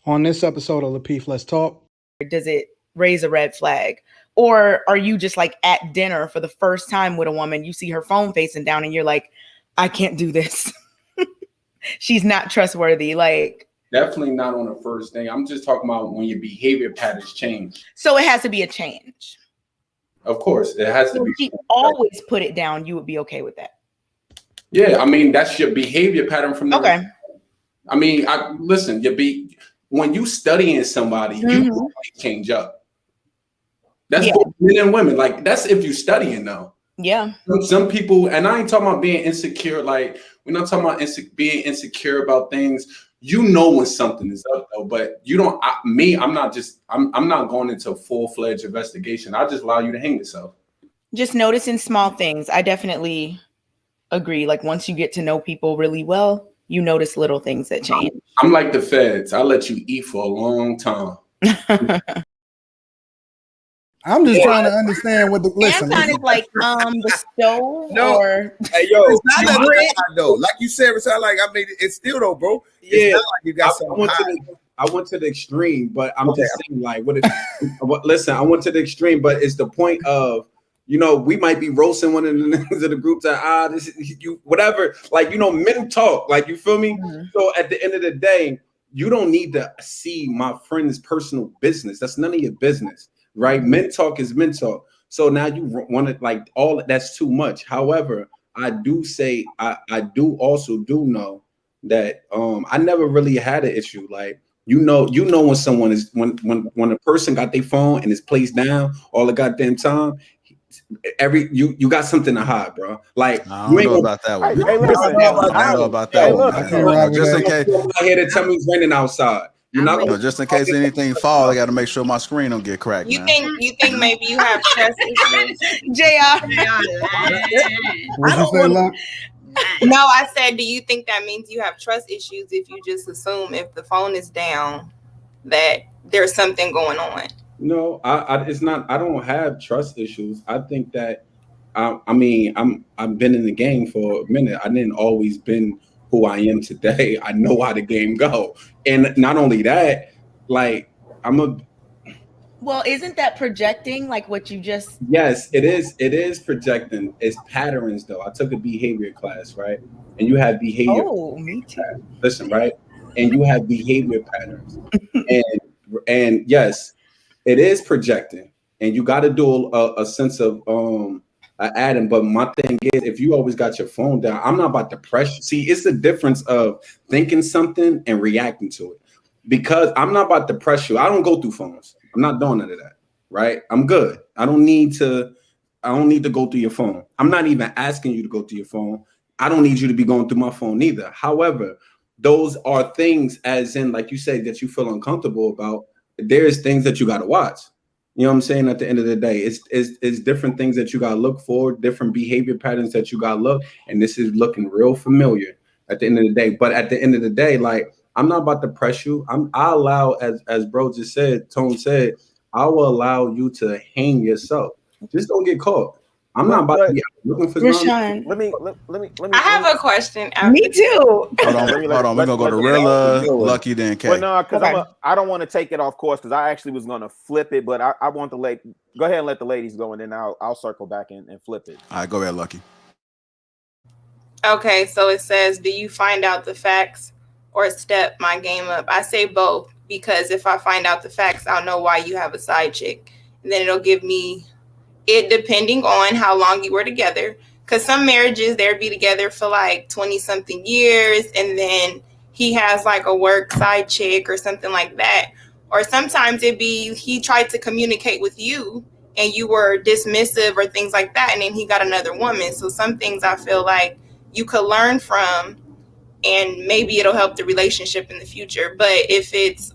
On this episode of Lapeef, Let's Talk. Does it raise a red flag? Or are you just like at dinner for the first time with a woman, you see her phone facing down and you're like, I can't do this. She's not trustworthy. Like, definitely not on the first day. I'm just talking about when your behavior patterns change. So it has to be a change. Of course, it has to be. If she always put it down, you would be okay with that. Yeah, I mean, that's your behavior pattern from the okay. I mean, listen, when you studying somebody, you change up. That's both men and women. Like, that's if you studying though. Yeah. Some people, and I ain't talking about being insecure. Like, we're not talking about being insecure about things. You know when something is up though, but you don't. I'm not going into a full-fledged investigation. I just allow you to hang yourself. Just noticing small things. I definitely agree. Like, once you get to know people really well, you notice little things that change. I'm like the feds. I let you eat for a long time. I'm just trying to understand what the listen. Kind of like the stove. No, or hey yo, though. Like you said, it's not like I mean it's still though, bro. It's not like you got something. I went to the extreme, but I'm just saying, like, listen, I went to the extreme, but it's the point of, you know, we might be roasting one of the niggas of the group that this is you, whatever, like, you know, men talk, like, you feel me? Mm-hmm. So at the end of the day, you don't need to see my friend's personal business. That's none of your business, right? Men talk is men talk. So now you want to, like, all that's too much. However, I do say I do also know that I never really had an issue. Like, you know when someone is when a person got their phone and is placed down all the goddamn time, you got something to hide, bro. Like, I don't know about that one. Hey, listen, I don't know about that one. Just in case, I hear that tell me it's raining outside. You're not gonna, just in case anything falls, I got to make sure my screen don't get cracked. You think maybe you have trust issues? JR. What'd you say, Locke? No, I said, do you think that means you have trust issues if you just assume if the phone is down that there's something going on? No, it's not. I don't have trust issues. I think that I've been in the game for a minute. I didn't always been who I am today. I know how the game go, and not only that, like Well, isn't that projecting, like what you just? Yes, it is. It is projecting. It's patterns, though. I took a behavior class, right? And you have behavior. Oh, me too. Listen, right? And you have behavior patterns, and yes, it is projecting. And you got to do a sense of adding. But my thing is, if you always got your phone down, I'm not about to pressure. See, it's the difference of thinking something and reacting to it. Because I'm not about to press you. I don't go through phones. I'm not doing none of that, right? I'm good. I don't need to go through your phone. I'm not even asking you to go through your phone. I don't need you to be going through my phone either. However, those are things, as in, like you say, that you feel uncomfortable about. There's things that you got to watch. You know what I'm saying? At the end of the day, it's different things that you got to look for, different behavior patterns that you got to look. And this is looking real familiar at the end of the day. But at the end of the day, like, I'm not about to press you. I allow, as bro just said, Tone said, I will allow you to hang yourself. Just don't get caught. I'm not about to be looking for Rashawn. Let me. I have a question. Me too. Hold on. We're gonna go to Rilla, Lucky, then Kay. Well, no, because I don't want to take it off course because I actually was gonna flip it, but I want to go ahead and let the ladies go, and then I'll circle back and flip it. All right, go ahead, Lucky. Okay, so it says, do you find out the facts or step my game up? I say both, because if I find out the facts, I'll know why you have a side chick. And then it'll give me it depending on how long you were together. Because some marriages, they'll be together for like 20 something years. And then he has like a work side chick or something like that. Or sometimes it'd be he tried to communicate with you and you were dismissive or things like that. And then he got another woman. So some things I feel like you could learn from, and maybe it'll help the relationship in the future. But if it's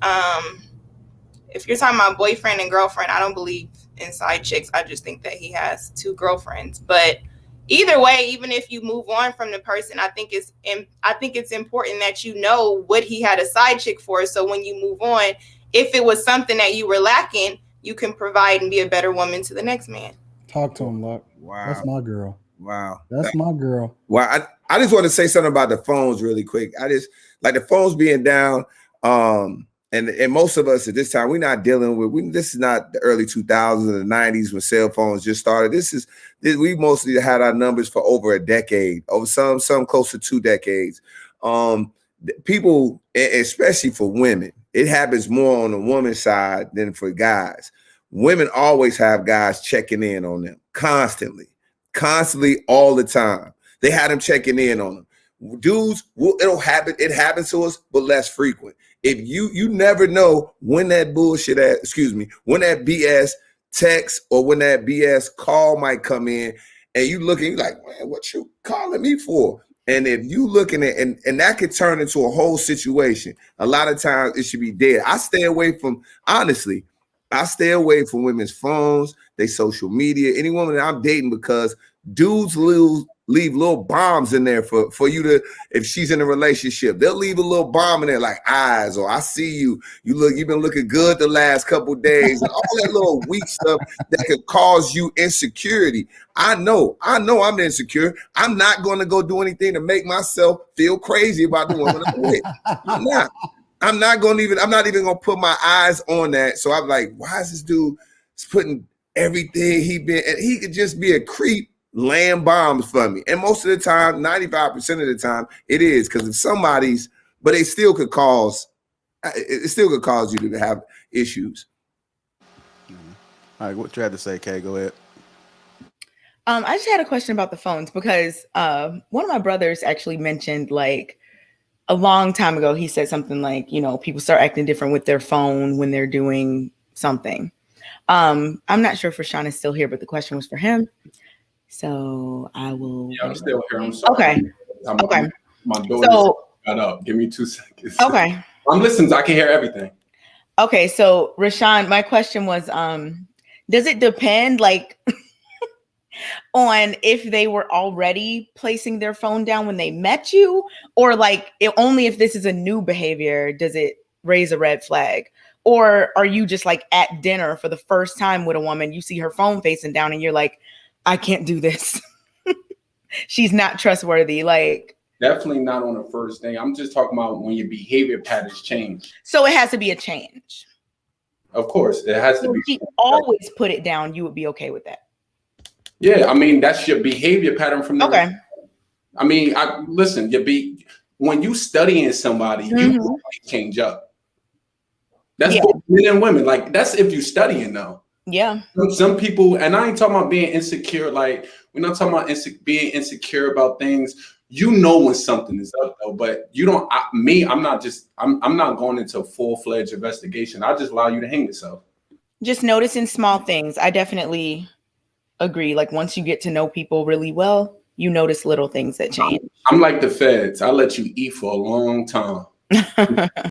if you're talking about boyfriend and girlfriend, I don't believe in side chicks. I just think that he has two girlfriends. But either way, even if you move on from the person, I think it's important that you know what he had a side chick for. So when you move on, if it was something that you were lacking, you can provide and be a better woman to the next man. Talk to him, Luck. Wow. That's my girl. Wow. That's my girl. Well, I just want to say something about the phones really quick. I just like the phones being down. and most of us at this time, we're not dealing with. This is not the early 2000s or the 90s when cell phones just started. We mostly had our numbers for over a decade, over some close to 2 decades. People, especially for women, it happens more on the woman's side than for guys. Women always have guys checking in on them constantly, all the time. They had them checking in on them. Dudes, it'll happen. It happens to us, but less frequent. If you never know when that bullshit, when that BS text or when that BS call might come in, and you looking like, man, what you calling me for? And if you looking at, and that could turn into a whole situation. A lot of times it should be dead. I stay away from women's phones, they social media, any woman that I'm dating, because dudes leave little bombs in there for you to, if she's in a relationship, they'll leave a little bomb in there like eyes, or I see you've been looking good the last couple of days, and all that little weak stuff that could cause you insecurity. I know I'm insecure. I'm not going to go do anything to make myself feel crazy about the woman I'm with. I'm not even gonna put my eyes on that. So I'm like, why is this dude putting everything he could just be a creep laying bombs for me? And most of the time, 95% of the time, it is, because if somebody's, but it still could cause you to have issues. All right, what you had to say, Kay? Go ahead. I just had a question about the phones, because one of my brothers actually mentioned, like, a long time ago, he said something like, people start acting different with their phone when they're doing something. I'm not sure if Rashawn is still here, but the question was for him. So I will. Yeah, I'm still here. I'm sorry. Okay. Okay. My daughter got up. Give me 2 seconds. Okay. I'm listening. I can hear everything. Okay. So Rashawn, my question was, does it depend, like, on if they were already placing their phone down when they met you, or like only if this is a new behavior, does it raise a red flag? Or are you just like at dinner for the first time with a woman, you see her phone facing down and you're like, I can't do this. She's not trustworthy. Like, definitely not on the first day. I'm just talking about when your behavior patterns change. So it has to be a change. Of course, it has to be. If she always put it down, you would be okay with that. Yeah, I mean, that's your behavior pattern from the okay. I mean, listen, when you studying somebody, you change up. That's both men and women. Like, that's if you studying though. Yeah. Some people, and I ain't talking about being insecure. Like, we're not talking about being insecure about things. You know when something is up though, but you don't. I'm not going into full-fledged investigation. I just allow you to hang yourself. Just noticing small things. I definitely agree. Like, once you get to know people really well, you notice little things that change. I'm like the feds. I let you eat for a long time.